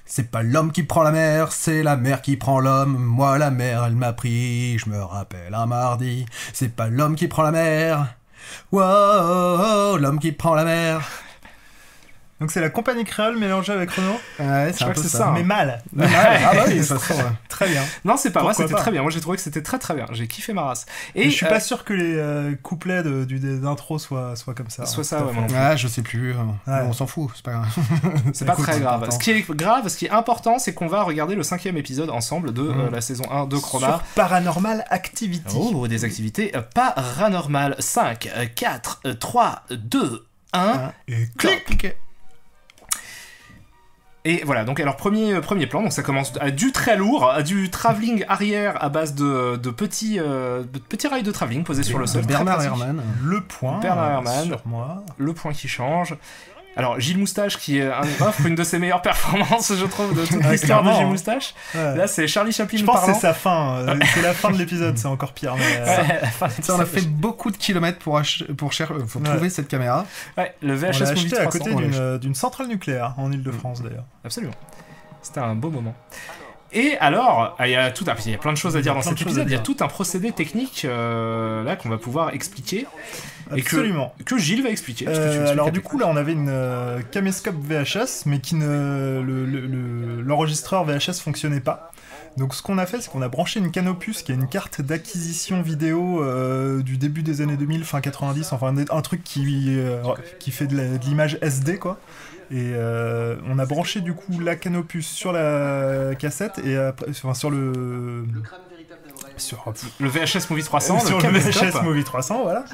C'est pas l'homme qui prend la mer, c'est la mer qui prend l'homme. Moi, la mer, elle m'a pris, je me rappelle un mardi. C'est pas l'homme qui prend la mer. Wow, l'homme qui prend la mer. Donc c'est la compagnie créole mélangée avec Renaud. Ouais, c'est un peu ça. Mais mal. Ah bah oui, ça sent. Très bien. Non, c'est pas vrai, Pourquoi c'était pas. très bien. Moi, j'ai trouvé que c'était très très bien. J'ai kiffé ma race. Et je suis pas sûr que les couplets d'intro soient comme ça. Soit ça, ouais, moi non plus. Ah, je sais plus. Ouais. On s'en fout, c'est pas grave. C'est pas Écoute, très c'est grave. important. Ce qui est grave, ce qui est important, c'est qu'on va regarder le 5e épisode ensemble de la saison 1 de Chroma. Sur Paranormal Activity. Oh, des activités paranormales. 5, 4, 3, 2, 1. Et clic. Et voilà, donc alors premier plan, donc ça commence à du très lourd, à du travelling arrière à base de petits rails de travelling posés sur le sol. Bernard très pratique. Herrmann. Le point. Bernard Herrmann. Sur moi. Le point qui change. Alors Gilles Moustache qui offre une de ses meilleures performances, je trouve, de toute l'histoire de clairement, Gilles hein. Moustache. Ouais. Là, c'est Charlie Chaplin Je pense parlant. que c'est sa fin. C'est la fin de l'épisode, c'est encore pire. Mais, Ouais, la fin de Ça, on a l'épisode. fait beaucoup de kilomètres pour trouver cette caméra. Ouais, le on VHS l'a Movie acheté à 300. côté d'une centrale nucléaire en Ile-de-France d'ailleurs. Absolument. C'était un beau moment. Et alors, il y a plein de choses à dire dans cet épisode. Il y a tout un procédé technique là qu'on va pouvoir expliquer. Absolument. Et que Gilles va expliquer. Parce que tu expliques Alors la du coup là on avait une caméscope VHS mais qui l'enregistreur VHS fonctionnait pas. Donc ce qu'on a fait c'est qu'on a branché une Canopus qui est une carte d'acquisition vidéo du début des années 2000, fin 90, enfin un truc qui fait de l'image SD quoi. Et on a branché du coup la Canopus sur la cassette et sur le VHS Movie 300, sur le caméscope. VHS Movie 300 voilà.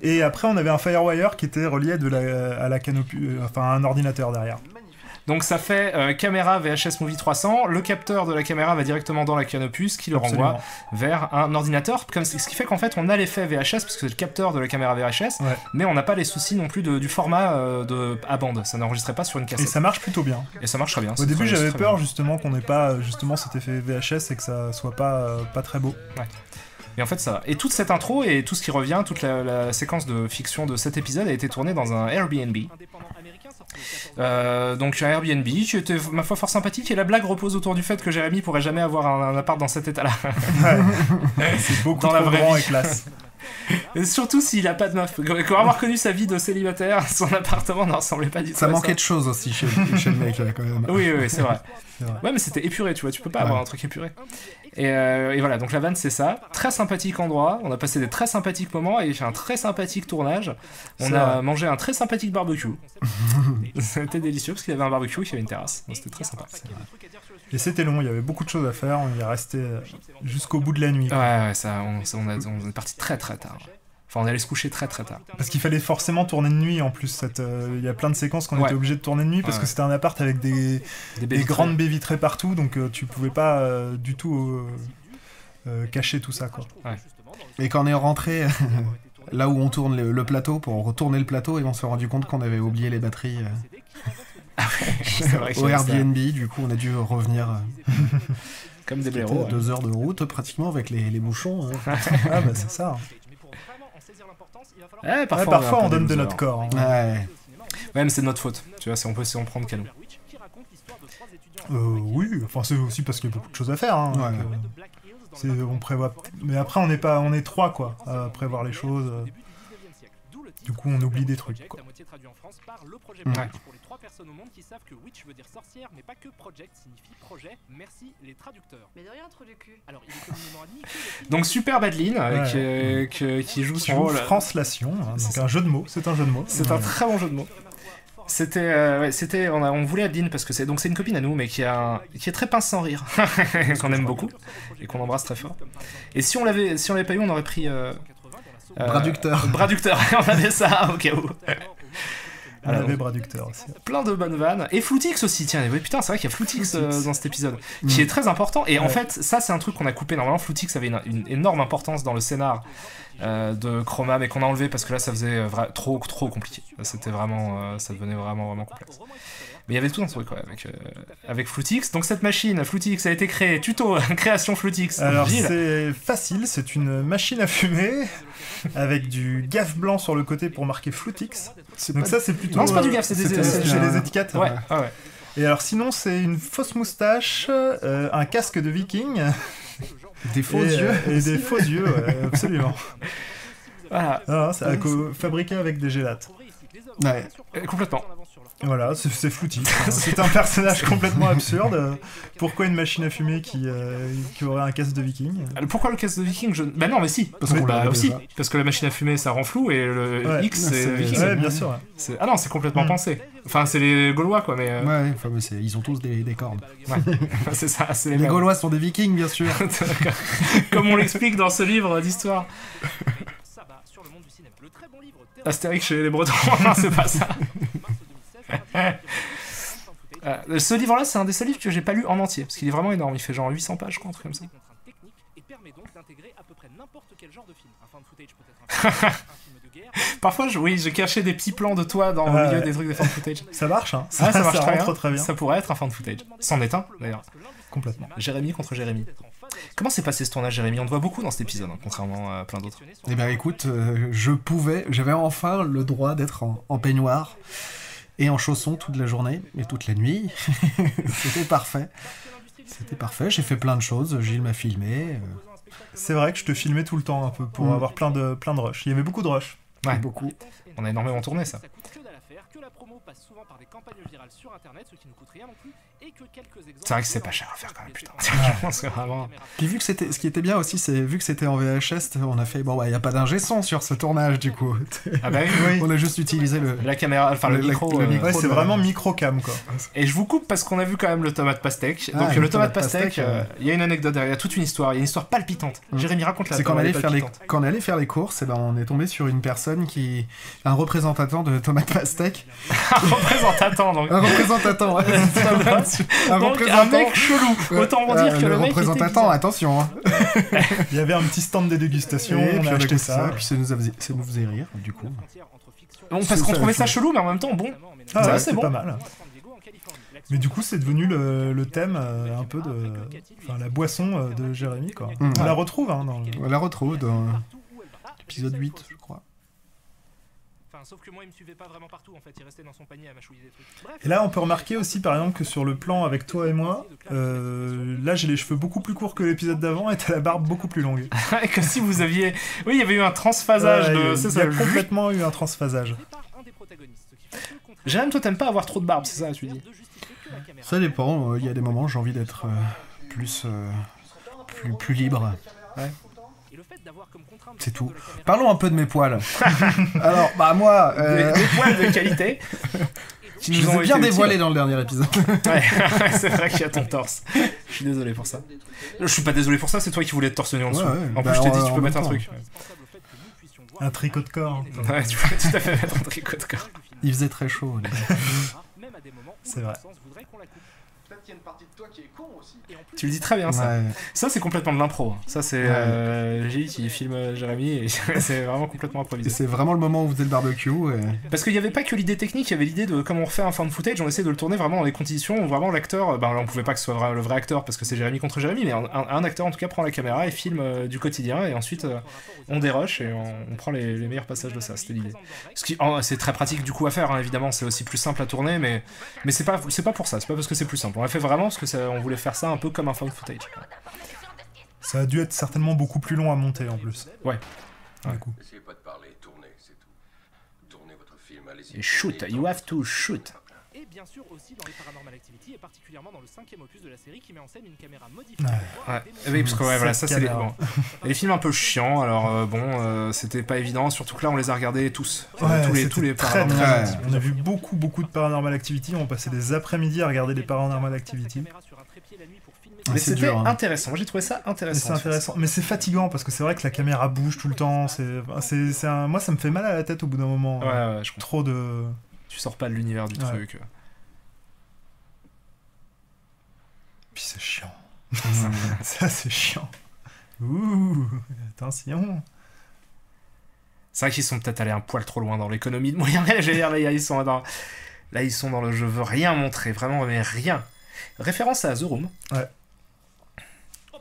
Et après on avait un Firewire qui était relié à la Canopus, enfin à un ordinateur derrière. Donc ça fait caméra VHS Movie 300, le capteur de la caméra va directement dans la Canopus qui le Absolument. renvoie vers un ordinateur, ce qui fait qu'en fait on a l'effet VHS parce que c'est le capteur de la caméra VHS, Ouais. mais on n'a pas les soucis non plus du format à bande, ça n'enregistrait pas sur une Et cassette. ça marche plutôt bien. Et ça marche très bien. Au c'est début très- j'avais c'est très peur bien. justement qu'on n'ait pas justement cet effet VHS et que ça soit pas très beau. Et en fait ça va. Et toute cette intro et tout ce qui revient, toute la séquence de fiction de cet épisode a été tournée dans un Airbnb. Donc un Airbnb qui était ma foi fort sympathique et la blague repose autour du fait que Jérémy pourrait jamais avoir un appart dans cet état-là. C'est beaucoup Dans la trop vraie grand vie. et classe. Et surtout s'il a pas de meuf. Pour avoir connu sa vie de célibataire, son appartement ne ressemblait pas du tout Ça à manquait de choses aussi chez le mec là, quand même. Oui, c'est vrai. C'est vrai. Ouais, mais c'était épuré, tu vois, tu peux pas Ouais. avoir un truc épuré. Et voilà, donc la vanne c'est ça. Très sympathique endroit, on a passé des très sympathiques moments et fait un très sympathique tournage. On C'est a vrai. mangé un très sympathique barbecue. C'était délicieux parce qu'il y avait un barbecue et qu'il y avait une terrasse. Donc c'était très sympa. Et c'était long, il y avait beaucoup de choses à faire, on y est resté jusqu'au bout de la nuit. Ouais, on est parti très très tard. Enfin, on allait se coucher très très tard. Parce qu'il fallait forcément tourner de nuit en plus. Il y a plein de séquences qu'on Ouais. était obligé de tourner de nuit parce Ouais. que c'était un appart avec des baies vitrées. grandes baies vitrées partout, donc tu pouvais pas du tout cacher tout ça quoi. Et quand on est rentré là où on tourne le plateau, pour retourner le plateau, et on s'est rendu compte qu'on avait oublié les batteries C'est vrai que au j'avais ça. Airbnb, du coup on a dû revenir Comme des c'était blaireaux. 2 heures de route pratiquement avec les bouchons. Hein. Ah bah c'est ça. Ouais, Parfois, parfois, on est un peu donne de des notre losers. corps. Hein. Ouais. Ouais, mais c'est de notre faute. Tu vois, si on prend de canon. Oui, enfin c'est aussi parce qu'il y a beaucoup de choses à faire. Hein, Ouais. donc, on prévoit. Mais après on est 3 quoi à prévoir les choses. Du coup on oublie des trucs. Quoi. Ouais. Pour les 3 personnes au monde qui savent que witch veut dire sorcière, mais pas que project signifie projet. Merci les traducteurs. Mais de rien, trop du cul. Alors, il est communément admis que Donc super Badeline qui joue Qui son joue rôle. Translation, hein, C'est donc ça. un jeu de mots. C'est un jeu de mots. C'est un très bon jeu de mots. C'était, on voulait Adeline parce que c'est une copine à nous, mais qui est très pince sans rire, qu'on aime beaucoup et qu'on embrasse très fort. Et si on l'avait pas eu, on aurait pris Braducteur. Braducteur, on avait ça au cas où. On avait Braducteur aussi. Plein de bonnes vannes. Et Floutix aussi, tiens, ouais, putain, c'est vrai qu'il y a Floutix dans cet épisode, qui est très important. Et en fait, ça, c'est un truc qu'on a coupé. Normalement, Floutix avait une énorme importance dans le scénar de Chroma, mais qu'on a enlevé parce que là, ça faisait trop compliqué. C'était vraiment, ça devenait vraiment complexe. Mais il y avait tout un truc avec Floutix. Donc cette machine, Floutix, a été créée. Tuto, création Floutix. Alors Gilles. c'est facile, c'est une machine à fumer avec du gaffe blanc sur le côté pour marquer Floutix. Donc ça c'est plutôt... Non, c'est pas du gaffe, c'est chez les étiquettes. Ouais. Et alors sinon, c'est une fausse moustache, un casque de viking, Des faux yeux. et des faux yeux, ouais, absolument. Voilà, Ah, c'est fabriqué avec des gélates. Ouais. Complètement. Voilà, c'est Flouty. C'est un personnage complètement absurde. Pourquoi une machine à fumer qui aurait un casque de viking? Pourquoi le casque de viking Bah non, mais si. Parce qu'on l'a aussi. déjà. Parce que la machine à fumer, ça rend flou et le Ouais, X, c'est c'est- viking. Ouais, bien sûr. Ouais. Ah non, c'est complètement pensé. Enfin, c'est les Gaulois, quoi, mais... Ouais, enfin, mais ils ont tous des cornes. c'est ça, c'est Les mêmes. Gaulois sont des vikings, bien sûr. Comme on l'explique dans ce livre d'histoire. Astérix chez les Bretons. Non, c'est pas ça. Ce livre-là, c'est un des seuls livres que j'ai pas lu en entier, parce qu'il est vraiment énorme. Il fait genre 800 pages, je crois, un truc comme ça. Parfois, j'ai caché des petits plans de toi dans le milieu des trucs de fan footage. Ça marche, hein. Ça marche très rentre bien. très bien. Ça pourrait être un fan footage. C'en est un, d'ailleurs. Complètement. Jérémy contre Jérémy. Comment s'est passé ce tournage, Jérémy? On te voit beaucoup dans cet épisode, hein, contrairement à plein d'autres. Eh ben écoute, j'avais enfin le droit d'être en peignoir et en chaussons toute la journée et toute la nuit. C'était parfait. C'était parfait, j'ai fait plein de choses, Gilles m'a filmé. C'est vrai que je te filmais tout le temps un peu pour avoir plein de rushs. Il y avait beaucoup de rushs. Ouais, Beaucoup. on a énormément tourné ça. C'est vrai que c'est pas cher à faire quand même, putain. Je pense que vraiment... Puis vu que c'était, ce qui était bien aussi, c'est vu que c'était en VHS, on a fait bon bah y a pas d'ingé son sur ce tournage du coup. Ah bah Oui. On a juste utilisé la caméra, enfin le micro. le micro. Ouais, c'est vraiment micro-cam, quoi. Et je vous coupe parce qu'on a vu quand même le tomate pastèque. Donc Ah, le le tomate tomate pastèque, pastèque, il y a une anecdote derrière, il y a toute une histoire, il y a une histoire palpitante. Jérémy, raconte-la. C'est quand on allait palpitante. quand on allait faire les courses, et ben on est tombé sur une personne un représentateur de tomate pastèque. Un représentatant donc. Un représentatant, ouais, c'est ça, un Donc un mec chelou. Autant vous dire que le mec était représentatant, bizarre. attention. Hein. Il y avait un petit stand des dégustations, Et on puis a on acheté écoute ça. puis ça nous faisait rire, du coup. Donc parce qu'on trouvait ça chelou, mais en même temps, bon. Ah Ça, ouais, c'est c'est bon. pas mal. Mais du coup, c'est devenu le thème un peu de... Enfin, la boisson de Jérémy, quoi. Mm. On la retrouve, hein, dans... On la retrouve dans l'épisode 8, je crois. Sauf que moi, il me suivait pas vraiment partout en fait, il restait dans son panier à mâchouiller des trucs. Bref, Et là, on peut remarquer aussi, par exemple, que sur le plan avec toi et moi, là, j'ai les cheveux beaucoup plus courts que l'épisode d'avant et t'as la barbe beaucoup plus longue. Et que si vous aviez... Oui, il y avait eu un transphasage Ouais, de... il C'est y a ça, complètement eu un transphasage. Jérémy, toi t'aimes pas avoir trop de barbe, c'est ça, tu dis? Ça dépend, il y a des moments j'ai envie d'être plus libre. C'est tout. Parlons un peu de mes poils. Alors, bah moi, Des poils de qualité. Qui je nous les ont ai bien été dévoilés utiles. dans le dernier épisode. Ouais, c'est vrai qu'il y a ton torse. Je suis désolé pour ça. Je suis pas désolé pour ça, c'est toi qui voulais te torse nu en dessous. Ouais, ouais. En plus, Bah, je t'ai dit, en tu peux même mettre un temps. truc. Un tricot de corps. Ouais, tu peux tout à fait mettre un tricot de corps. Il faisait très chaud. les gars. C'est vrai. Peut-être qu'il y a une partie de toi qui est con aussi. Tu le dis très bien, ça. Ouais. Ça, c'est complètement de l'impro. hein. Ça, c'est Gilles qui filme Jérémy et c'est vraiment complètement Et improvisé. c'est vraiment le moment où vous faisait le barbecue. Et... Parce qu'il n'y avait pas que l'idée technique, il y avait l'idée de comment on refait un fan footage, on essaie de le tourner vraiment dans des conditions où vraiment l'acteur, ben là on pouvait pas que ce soit le vrai acteur parce que c'est Jérémy contre Jérémy, mais un acteur en tout cas prend la caméra et filme du quotidien et ensuite on dérush et on prend les meilleurs passages de ça, c'était l'idée. C'est très pratique du coup à faire, hein, évidemment, c'est aussi plus simple à tourner, mais c'est pas pour ça, c'est pas parce que c'est plus simple. On l'a fait vraiment parce que on voulait faire ça un peu comme un fan footage. Ça a dû être certainement beaucoup plus long à monter, en plus. Ouais. Du coup. Essayez pas de parler, tournez, c'est tout. Tournez votre film, allez-y. Et shoot, you have to shoot. Et bien sûr aussi dans les Paranormal Activity, et particulièrement dans le 5e opus de la série qui met en scène une caméra modifiée. Ouais, oui, parce que ouais, voilà, ça c'est les, caméra. bon. Les films un peu chiants, alors c'était pas évident, surtout que là on les a regardés tous. Ouais, tous c'était les très, Paranormal très Ouais. gentil. On a vu beaucoup de Paranormal Activity. On passait des après-midi à regarder des Paranormal Activity. Mais c'est c'était dur, hein. intéressant, moi j'ai trouvé ça Mais intéressant. c'est intéressant. Mais c'est fatigant parce que c'est vrai que la caméra bouge tout le temps. Moi, ça me fait mal à la tête au bout d'un moment. Ouais, ouais, je comprends. Trop de... Tu sors pas de l'univers du Ouais. truc. Puis c'est chiant. Ça, c'est chiant. Ouh, attention. C'est vrai qu'ils sont peut-être allés un poil trop loin dans l'économie de moyens. Je veux dire, là, ils sont dans le je veux rien montrer, vraiment, mais rien. Référence à The Room. Ouais.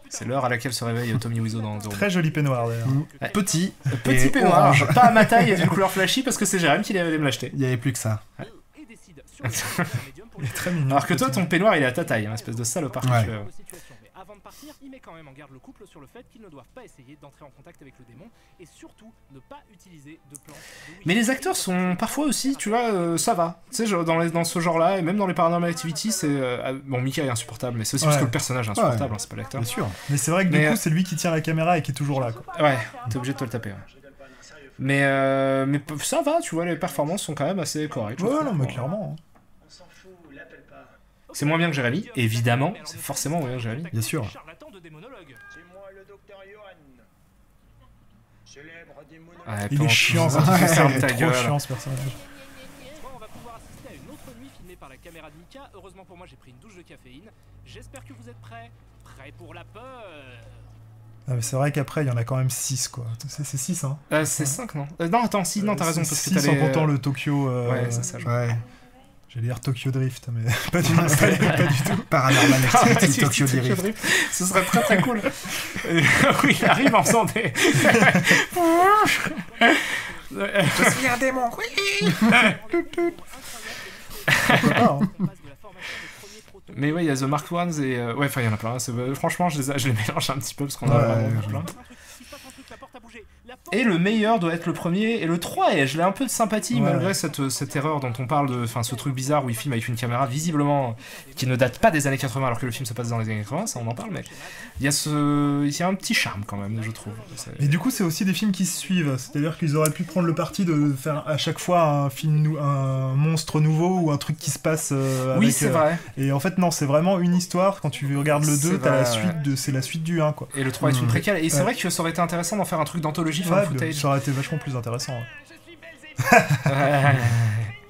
C'est l'heure à laquelle se réveille Tommy Wiseau dans The Room. Très joli peignoir d'ailleurs. Ouais. Petit. Petit et peignoir, orange. pas à ma taille et d'une couleur flashy parce que c'est Jérémy qui allait me l'acheter. Il n'y avait plus que ça. Et décide Il est très mignon. Alors que toi, ton peignoir, il est à ta taille, hein, espèce de salopard Ouais. que tu es. Avant de partir, il met quand même en garde le couple sur le fait qu'ils ne doivent pas essayer d'entrer en contact avec le démon et surtout ne pas utiliser de planches de Ouija. Mais les acteurs sont parfois aussi, tu vois, ça va. Tu sais, genre, dans ce genre-là, et même dans les Paranormal Activity, c'est... bon, Mickey est insupportable, mais c'est aussi parce Ouais. que le personnage est insupportable, Ouais. hein, c'est pas l'acteur. Bien sûr. Mais c'est vrai que du Mais, coup, c'est lui qui tient la caméra et qui est toujours là, quoi. Ouais, t'es obligé de te le taper, ouais. Mais ça va, tu vois, les performances sont quand même assez correctes. je Ouais, trouve. non, mais clairement. C'est moins bien que Jérémy, évidemment, c'est forcément moins bien que Jérémy. Bien sûr. Charlatan de démonologue. C'est moi le docteur Johan. Célèbre démonologue. Ouais, Il puis est en chiant, plus, ça. tu fermes Il est ta trop gueule. chiant, ce personnage. Moi, on va pouvoir assister à une autre nuit filmée par la caméra de Mika. Heureusement pour moi, j'ai pris une douche de caféine. J'espère que vous êtes prêts. Prêts pour la peur. Ah, mais c'est vrai qu'après, il y en a quand même 6, quoi. C'est 6, hein. C'est 5, non non, attends, si, non, t'as raison, parce que 6 t'as en les... comptant le Tokyo... Ouais, c'est ça, je Ouais. J'allais dire Tokyo Drift, mais pas du tout. Paranormal Ah, Activity ouais, Tokyo Tokyo Drift. Drift. Ce serait très très cool. Oui, il arrive en faisant des... Je suis un démon, oui. Pourquoi pas, hein. Mais ouais, il y a The Mark Ones et... ouais, enfin, il y en a plein. Franchement, je les mélange un petit peu parce qu'on en a Ouais, vraiment plein. Et le meilleur doit être le premier et le 3, et je l'ai un peu de sympathie Ouais. malgré cette erreur dont on parle, enfin ce truc bizarre où il filme avec une caméra visiblement qui ne date pas des années 80 alors que le film se passe dans les années 80, ça on en parle, mais il y a un petit charme quand même, je trouve. Et du coup, c'est aussi des films qui se suivent. C'est-à-dire qu'ils auraient pu prendre le parti de faire à chaque fois un film, un monstre nouveau ou un truc qui se passe. Oui, avec, c'est vrai. Et en fait, non, c'est vraiment une histoire. Quand tu regardes le C'est 2, t'as vrai, la suite c'est la suite du 1, quoi. Et le 3 est une préquelle, et c'est Ouais. vrai que ça aurait été intéressant d'en faire un truc d'anthologie fan Ouais, footage. ça aurait été vachement plus intéressant.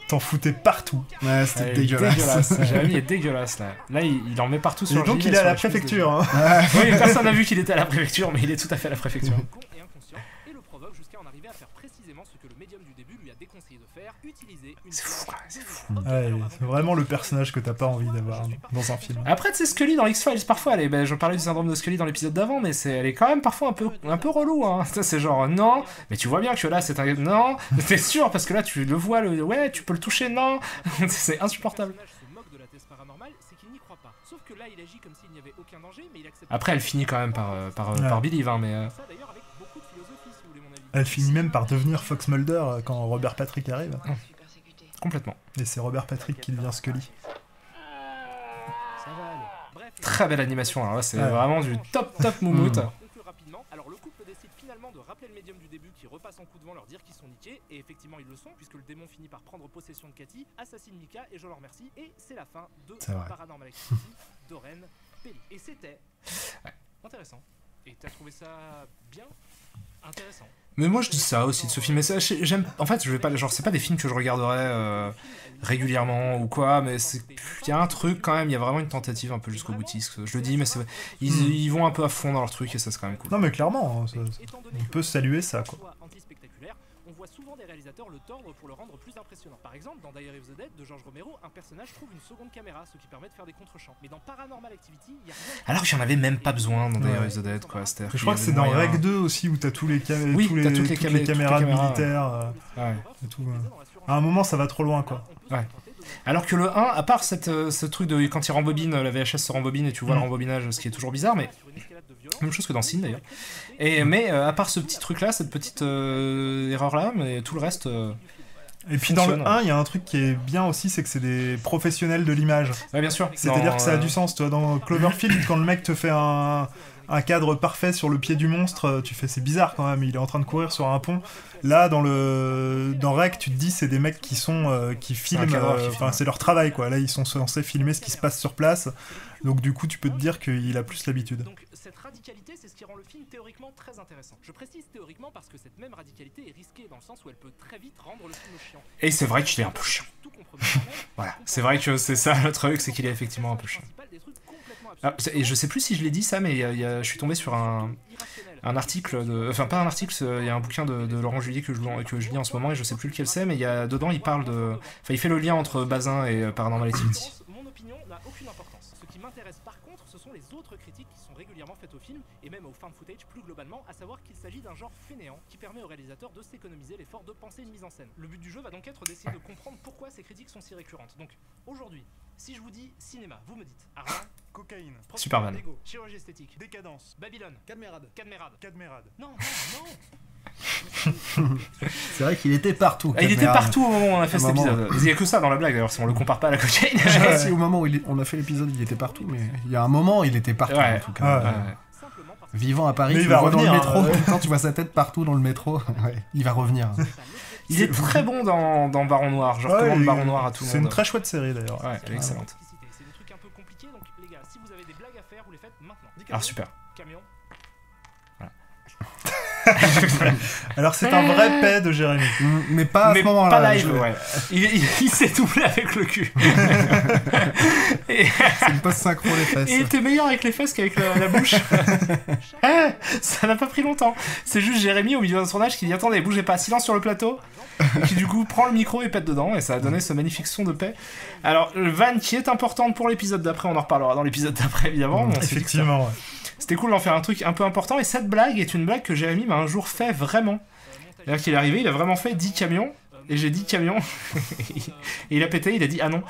T'en foutais partout. Ouais, c'était Elle est dégueulasse. Jérémy est dégueulasse là. Là, il en met partout sur Et le donc, gilet, il est à sur la les chemises préfecture. Hein. Oui, personne n'a vu qu'il était à la préfecture, mais il est tout à fait à la préfecture. Con et inconscient, et le provoque jusqu'à en arriver à faire précisément ce que le médium du début lui a déconseillé de faire, utiliser une C'est fou, planche c'est de fou. Ouija. Ok, Ouais, alors, c'est avant- vraiment le personnage que t'as pas envie d'avoir dans un film. Après, tu sais, Scully dans X-Files, parfois, je parlais du syndrome de Scully dans l'épisode d'avant, mais elle est quand même parfois un peu relou, hein. Ça, c'est genre, non, mais tu vois bien que là, c'est un... Non, mais t'es sûr, parce que là, tu le vois, ouais, tu peux le toucher, non. C'est insupportable. Le personnage se moque de la thèse paranormale, c'est qu'il n'y croit pas. Sauf que là, il agit comme s'il n'y avait aucun danger, mais il accepte. Après, elle finit quand même par Believe, hein, mais... Ça d'ailleurs avec beaucoup de philosophie, si vous voulez mon avis. Elle finit même par devenir Fox Mulder quand Robert Patrick arrive. Complètement. Et c'est Robert Patrick qui devient Scully. Ça va aller. Bref, Très belle animation, alors là, c'est Ouais. vraiment du top moumoute. on conclut rapidement. Alors le couple décide finalement de rappeler le médium du début qui repasse en coup devant leur dire qu'ils sont niqués, et effectivement ils le sont puisque le démon finit par prendre possession de Cathy, assassine Mika et je leur remercie, et c'est la fin de C'est vrai. Paranormal Activity d'Oren Peli. Et c'était intéressant. Et t'as trouvé ça bien intéressant? Mais moi je dis ça aussi de ce film. Mais ça, j'aime. En fait, je vais pas. Genre, c'est pas des films que je regarderais régulièrement ou quoi, mais il y a un truc quand même. Il y a vraiment une tentative un peu jusqu'au boutiste. Je le dis, mais ils vont un peu à fond dans leur truc et ça c'est quand même cool. Non mais clairement, hein, on peut saluer ça, quoi. Choix anti-spectaculaire, on voit souvent des réalisateurs le tordre pour le rendre plus impressionnant. Par exemple, dans Diary of the Dead de George Romero, un personnage trouve une seconde caméra, ce qui permet de faire des contre-champs. Mais dans Paranormal Activity, il y a rien. Alors qu'il y en avait même pas besoin dans Diary Ouais. of the Dead, quoi. Je crois que c'est dans Rec 2 aussi où t'as tous les, Oui, tous les, t'as toutes les toutes les caméras caméras, militaires. Ouais. Et tout, À un moment, ça va trop loin, quoi. Ouais. Alors que le 1, à part ce truc de quand il rembobine, la VHS se rembobine et tu vois le rembobinage, ce qui est toujours bizarre, mais même chose que dans Sin d'ailleurs. Mais à part ce petit truc là, cette petite erreur là, mais tout le reste. Et puis dans le fonctionne. 1, il y a un truc qui est bien aussi, c'est que c'est des professionnels de l'image. Ouais, bien sûr. C'est-à-dire que ça a du sens, toi. Dans Cloverfield, quand le mec te fait un cadre parfait sur le pied du monstre, tu fais c'est bizarre quand même, il est en train de courir sur un pont. Là, dans Rec, tu te dis c'est des mecs qui sont qui filment, cadreur qui enfin filme. c'est leur travail quoi. Là, ils sont censés filmer ce qui se passe sur place. Donc du coup, tu peux te dire qu'il a plus l'habitude. Donc cette radicalité, c'est ce qui rend le film théoriquement très intéressant. Je précise théoriquement parce que cette même radicalité est risquée dans le sens où elle peut très vite rendre le film chiant. Et c'est vrai qu'il est un peu chiant. Tout compromis quand même, Voilà, c'est vrai que c'est ça le truc, c'est qu'il est effectivement un peu chiant. principal des trucs complètement Ah, absurdes. et je sais plus si je l'ai dit ça, mais je suis tombé sur un article de... Enfin, pas un article, il y a un bouquin de Laurent Julier que je lis en ce moment et je sais plus lequel c'est, mais dedans il parle de... Enfin, il fait le lien entre Bazin et Paranormal Activity. Mon opinion n'a aucune importance. Ce qui m'intéresse par contre, ce sont les autres critiques qui sont régulièrement faites au film, et même au found footage plus globalement, à savoir qu'il s'agit d'un genre fainéant qui permet au réalisateur de s'économiser l'effort de penser une mise en scène. Le but du jeu va donc être d'essayer de comprendre pourquoi ces critiques sont si récurrentes. Donc, aujourd'hui, si je vous dis cinéma, vous me dites argent, Cocaïne, Superman. Lego, chirurgie esthétique, décadence, Babylone, Cadmerade. Cadmerade. Non, non, non. C'est vrai qu'il était partout. Ah, il était Cadmerade. partout au moment où on a fait cet moment. épisode. Il y a que ça dans la blague d'ailleurs, si on le compare pas à la cocaïne. Si au moment où on a fait l'épisode, il était partout, mais il y a un moment, il était partout Ouais. en tout cas. Ouais. Simplement parce Vivant à Paris, Mais tu il le va vois dans le revenir, métro. hein. Tout le temps, tu vois sa tête partout dans le métro. Ouais, il va revenir. Il est très bon dans Baron Noir. Je Ouais, recommande il- Baron Noir à tout le C'est monde. une très chouette série d'ailleurs. Ouais, elle est excellente. c'est des trucs un peu compliqués, donc les gars, si vous avez des blagues à faire, vous les faites maintenant. Alors super. Camion. Alors c'est un vrai paix de Jérémy. Mais pas à Mais ce moment-là. pas live, je- ouais. Il s'est doublé avec le cul. Et C'est une post-synchro les fesses. il était meilleur avec les fesses qu'avec la bouche. Ah, ça n'a pas pris longtemps. C'est juste Jérémy au milieu d'un tournage qui dit attendez, bougez pas, silence sur le plateau. Et qui du coup prend le micro et pète dedans. Et ça a donné ce magnifique son de paix. Alors, le van qui est importante pour l'épisode d'après, on en reparlera dans l'épisode d'après évidemment. mais on s'est dit que ça- Effectivement, ouais. C'était cool d'en faire un truc un peu important. Et cette blague est une blague que Jérémy m'a un jour fait vraiment. C'est-à-dire qu'il est arrivé, il a vraiment fait 10 camions. Et j'ai dit camion. Et il a pété, il a dit ah non.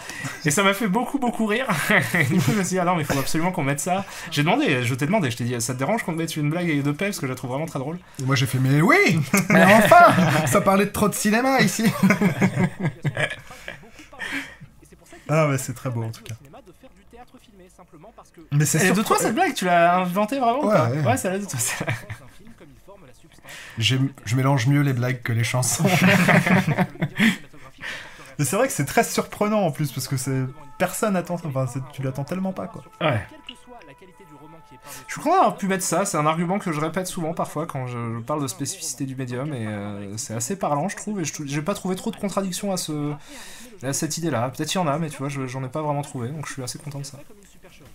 Et ça m'a fait beaucoup rire. Et du coup, je me suis dit ah non, mais il faut absolument qu'on mette ça. Je t'ai demandé, je t'ai dit ça te dérange qu'on te mette une blague de paix parce que je la trouve vraiment très drôle. Et moi j'ai fait mais oui. Mais enfin, ça parlait de trop de cinéma ici. Ah ouais, c'est très beau en tout cas. Que... Mais c'est Et de surprenant. toi cette blague, tu l'as inventée vraiment ou Ouais, pas ouais. Ouais, ça l'a de toi. Je mélange mieux les blagues que les chansons. Mais c'est vrai que c'est très surprenant en plus parce que c'est personne attend, enfin tu l'attends tellement pas quoi. Ouais. Je suis content d'avoir pu mettre ça, c'est un argument que je répète souvent parfois quand je parle de spécificité du médium et c'est assez parlant je trouve et j'ai pas trouvé trop de contradictions à cette idée là, peut-être il y en a mais tu vois j'en ai pas vraiment trouvé donc je suis assez content de ça.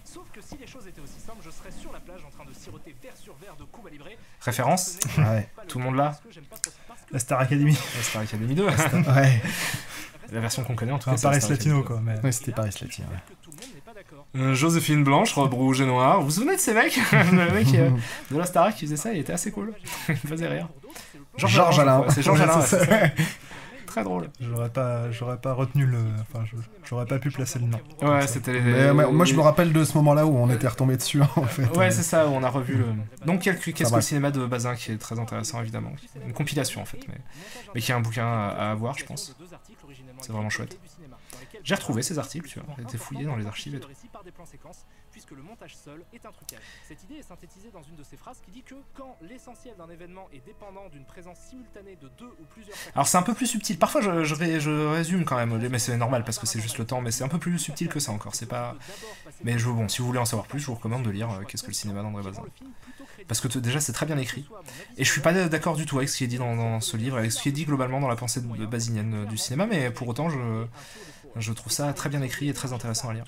Sauf que si les choses étaient aussi simples, je serais sur la plage en train de siroter verre sur verre de Cuba Libre. Référence, Ouais. tout le monde là, La Star Academy. la Star Academy 2, Ouais. la version qu'on connaît en tout cas. Enfin, c'est la Paris Star Latino Academy. quoi. Mais... Ouais, c'était Paris Latino. Ouais. Joséphine Blanche, robe rouge et noire, vous vous souvenez de ces mecs? Le mec de la Starac qui faisait ça, il était assez cool, il me faisait rire. Georges Alain. C'est Georges Alain, Ouais, ouais, c'est c'est ça. ça. Très drôle. J'aurais pas retenu le. Enfin, j'aurais pas pu placer le nom. Ouais, c'était les... Mais moi je me rappelle de ce moment-là où on était retombé dessus en fait. Ouais, c'est ça, on a revu le... Donc, qu'est-ce que va. le cinéma de Bazin qui est très intéressant, évidemment. Une compilation, en fait, mais qui est un bouquin à avoir, je pense. C'est vraiment chouette. J'ai retrouvé ces articles, tu vois. J'ai été fouillé dans les archives et tout. Puisque le montage seul est un trucage. Cette idée est synthétisée dans une de ses phrases qui dit que quand l'essentiel d'un événement est dépendant d'une présence simultanée de deux ou plusieurs facteurs... Alors, c'est un peu plus subtil. Parfois, je résume quand même, mais c'est normal parce que c'est juste le temps, mais c'est un peu plus subtil que ça encore. C'est pas... Mais bon, si vous voulez en savoir plus, je vous recommande de lire Qu'est-ce que le cinéma d'André Bazin. Parce que déjà, c'est très bien écrit. Et je suis pas d'accord du tout avec ce qui est dit dans ce livre, avec ce qui est dit globalement dans la pensée basinienne du cinéma, mais pour autant, je trouve ça très bien écrit et très intéressant à lire.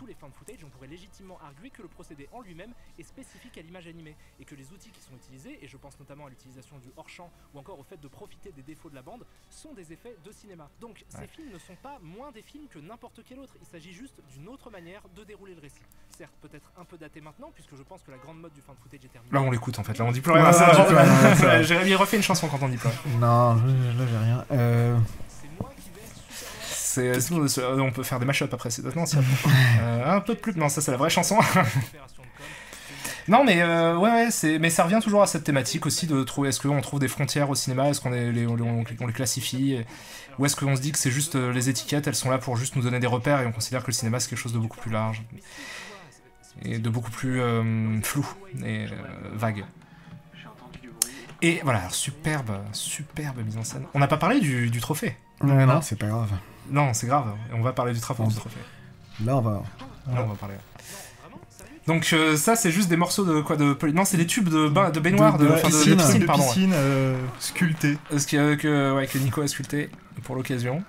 Légitimement arguer que le procédé en lui-même est spécifique à l'image animée et que les outils qui sont utilisés, et je pense notamment à l'utilisation du hors-champ ou encore au fait de profiter des défauts de la bande, sont des effets de cinéma. Donc ces films ne sont pas moins des films que n'importe quel autre, il s'agit juste d'une autre manière de dérouler le récit. Certes, peut-être un peu daté maintenant, puisque je pense que la grande mode du fan footage est terminée. Là, on l'écoute en fait, là, on dit plus rien. Ouais, Ça, ouais, genre, ouais, ouais. Jérémy refait une chanson quand on dit plus rien. Non, là j'ai rien. On peut faire des mashups après, non, c'est un peu plus. Non, ça c'est la vraie chanson. Non, mais mais ça revient toujours à cette thématique aussi de trouver. Est-ce qu'on trouve des frontières au cinéma? Est-ce qu'on les classifie? Ou est-ce qu'on se dit que c'est juste les étiquettes, elles sont là pour juste nous donner des repères et on considère que le cinéma c'est quelque chose de beaucoup plus large et de beaucoup plus flou et vague. Et voilà, alors, superbe mise en scène. On n'a pas parlé du trophée. Ouais, non, c'est pas grave. Non, c'est grave. On va parler du trophée. Là, on va. Là, on va parler. Donc ça, c'est juste des morceaux de quoi non, c'est des tubes de baignoire, de piscine sculptés. Que Nico a sculpté pour l'occasion.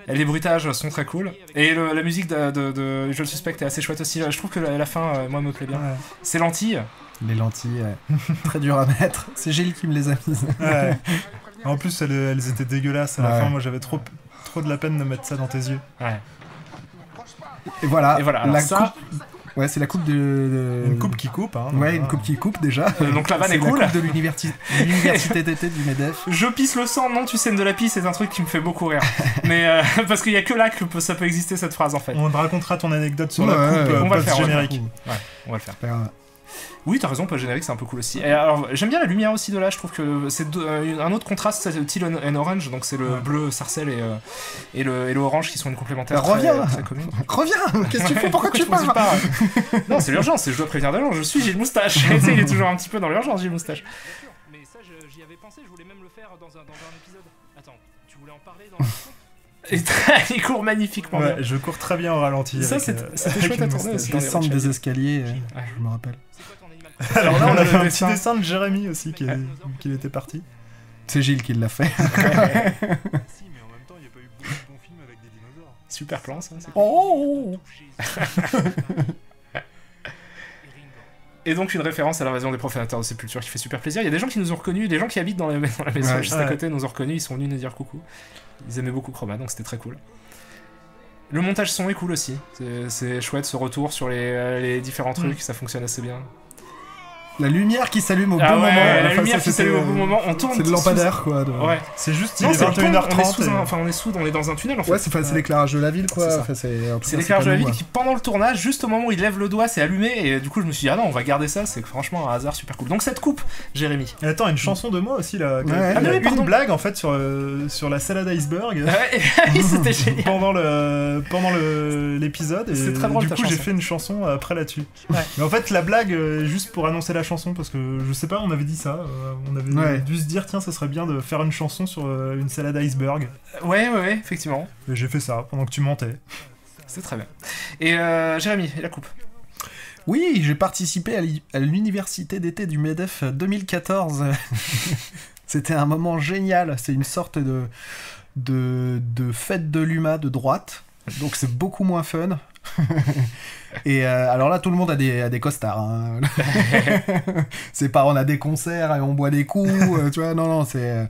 Et les bruitages sont très cool. Et la musique de Je le suspecte est assez chouette aussi. Je trouve que la fin, moi, me plaît bien. Ouais. C'est lentilles. Les lentilles, très dur à mettre. C'est Gilles qui me les a mises. Ouais. En plus, elles étaient dégueulasses à la Ouais. fin. Moi, j'avais trop de la peine de mettre ça dans tes yeux. Ouais. Et voilà, Alors la ça, Ouais, c'est la coupe de... Une coupe qui coupe, hein. Ouais, une coupe qui coupe déjà. Donc la vanne C'est est cool. la coupe de l'université d'été du MEDEF. Je pisse le sang, non tu saignes de la pisse, c'est un truc qui me fait beaucoup rire. Mais parce qu'il y a que là que ça peut exister cette phrase en fait. On te racontera ton anecdote sur la Ouais, coupe on va le faire, post-générique. Ouais, on va le faire. Super. Oui, t'as raison, pas générique, c'est un peu cool aussi. Et alors, j'aime bien la lumière aussi de là, je trouve que c'est un autre contraste, c'est le teal and orange, donc c'est le bleu sarcelle et le orange qui sont une complémentaire Reviens très commune. Reviens. Qu'est-ce que tu fais? Pourquoi tu je me suis pars? Non, c'est l'urgence, je dois prévenir d'avance, je suis Gilles Moustache. Tu sais, il est toujours un petit peu dans l'urgence, Gilles Moustache. Mais ça, j'y avais pensé, je voulais même le faire dans un épisode. Attends, tu voulais en parler dans l'émission? Et il court magnifiquement Ouais, bien. je cours très bien au ralenti. Ça, avec, c'était avec chouette à une tourner moustache. aussi. Dans les Descendre Road des Chase. escaliers, Ouais. je me rappelle. C'est quoi ton animal Alors là, on a fait un Le petit dessin. dessin de Jérémy aussi, qui était parti. C'est Gilles qui l'a fait. Si, mais en même temps, il n'y a pas eu beaucoup de bons films avec des dinosaures. Super plan, ça. c'est cool. Oh. Et donc une référence à l'invasion des profanateurs de sépulture qui fait super plaisir. Il y a des gens qui nous ont reconnus, des gens qui habitent dans la maison Ouais. juste à côté nous ont reconnus, ils sont venus nous dire coucou. Ils aimaient beaucoup Chroma, donc c'était très cool. Le montage son est cool aussi. C'est chouette ce retour sur les différents trucs, ça fonctionne assez bien. La lumière qui s'allume au Ah bon ouais, moment. la Enfin, lumière ça, qui s'allume au c'était, bon moment, on tourne. C'est de lampadaire, quoi. de- Ouais. C'est juste, il Non, est c'est le pont, 21h30. on est dans un tunnel en fait. Ouais, c'est l'éclairage de la ville, quoi. C'est ça. Enfin, C'est l'éclairage de la ville qui, pendant le tournage, juste au moment où il lève le doigt, c'est allumé. Et du coup, je me suis dit, ah non, on va garder ça. C'est franchement un hasard super cool. Donc, cette coupe, Jérémy. Et attends, une chanson de moi aussi là. Ouais. Il y a oui, pardon. une blague en fait sur la salade iceberg. Oui, c'était génial. pendant l'épisode et C'est très drôle, du ta coup j'ai chanson. fait une chanson après là-dessus. Ouais. Mais en fait la blague juste pour annoncer la chanson parce que je sais pas, on avait dit ça, on avait Ouais. dû se dire tiens ça serait bien de faire une chanson sur une salade iceberg. Ouais, effectivement. Et j'ai fait ça pendant que tu montais. C'est très bien. Et Jérémy, et la coupe. Oui, j'ai participé à l'université d'été du MEDEF 2014. C'était un moment génial. C'est une sorte de fête de l'UMA de droite. Donc c'est beaucoup moins fun. Et alors là, tout le monde a des costards. Hein. C'est pas on a des concerts et on boit des coups. Tu vois, non, c'est.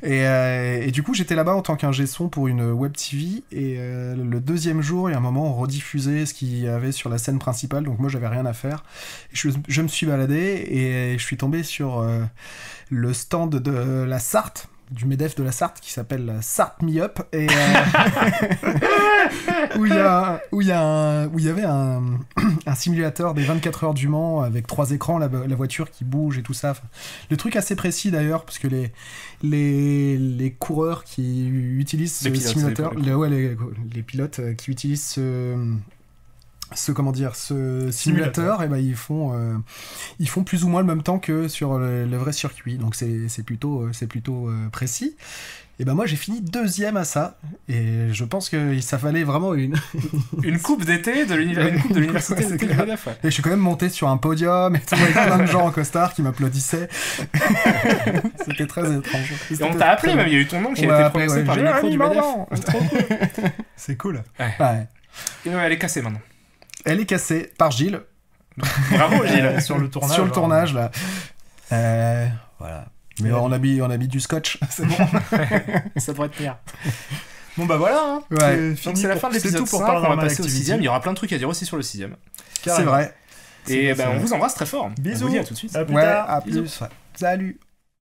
Et du coup, j'étais là-bas en tant qu'ingé son pour une web TV. Et le deuxième jour, il y a un moment, on rediffusait ce qu'il y avait sur la scène principale. Donc moi, j'avais rien à faire. Je me suis baladé et je suis tombé sur le stand de la Sarthe. Du MEDEF de la Sarthe qui s'appelle Sarthe Me Up et où il y avait un simulateur des 24 heures du Mans avec 3 écrans, la voiture qui bouge et tout ça. Enfin, le truc assez précis d'ailleurs parce que les coureurs qui utilisent ce Les pilotes, simulateur, les les pilotes qui utilisent ce simulateur, et ben ils font plus ou moins le même temps que sur le vrai circuit, donc c'est plutôt précis. Et ben moi j'ai fini deuxième à ça, et je pense que ça valait vraiment une Coupe d'été de l'université c'est d'été du clair. MEDEF, ouais. Et je suis quand même monté sur un podium et tout, avec plein de gens en costard qui m'applaudissaient. C'était très étrange. Et on t'a appelé même, il y a eu ton nom qui a été prononcé par les micros du MEDEF. C'est trop cool. C'est cool. Ouais. Et elle est cassée maintenant. Elle est cassée par Gilles. Bravo Gilles. Sur le tournage. Sur le hein. tournage, là. Voilà. Mais on a mis du scotch, c'est bon. Ça devrait tenir. Bon bah voilà. Hein. Ouais. Donc Fini c'est la pour- fin de c'est l'épisode tout pour 5, Paranormal on va passer au Activity. 6ème. Il y aura plein de trucs à dire aussi sur le 6ème. C'est vrai. Et C'est on vrai. vous embrasse très fort. Bisous. On vous dit à tout de suite. À plus Ouais, tard. à Bisous. plus. Ouais. Salut.